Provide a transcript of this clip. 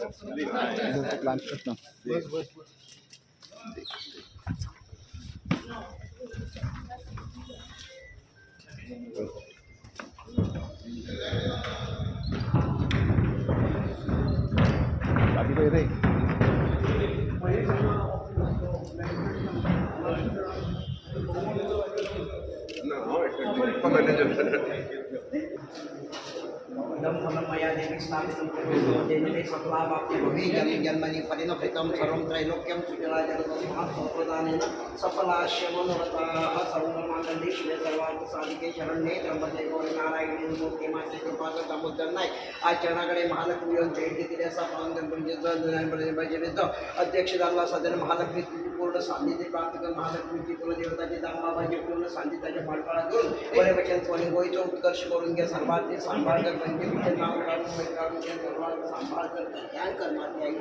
plan करता बस बस अभी दे रहे जन्मनि परिणफलितं सर्वं त्रैलोक्यं सुजलाजलप्रदानेन सफलास्य मनोरथाः सर्वमाङ्गल्ये शिवे सर्वार्थसाधिके शरण्ये त्र्यंबके गौरी नारायणी नमोस्तुते माते कृपाकर दामोदरनाय आचरणाकडे महालक्ष्मी येऊन भेट घेतली असा अध्यक्ष झाला सदन महालक्ष्मी पूर्ण सान्निध्य प्राप्त कर महालक्ष्मीची कुलदेवताची दामाबाजी पूर्ण सान्निध्याच्या पाठपाळा करून बरे वचन स्वयंगोईचा उत्कर्ष करून घ्या सर्वांचे सांभाळ कर पंचमीचे नाव काढून घ्या सर्वांचा सांभाळ कर कल्याण कर माते आई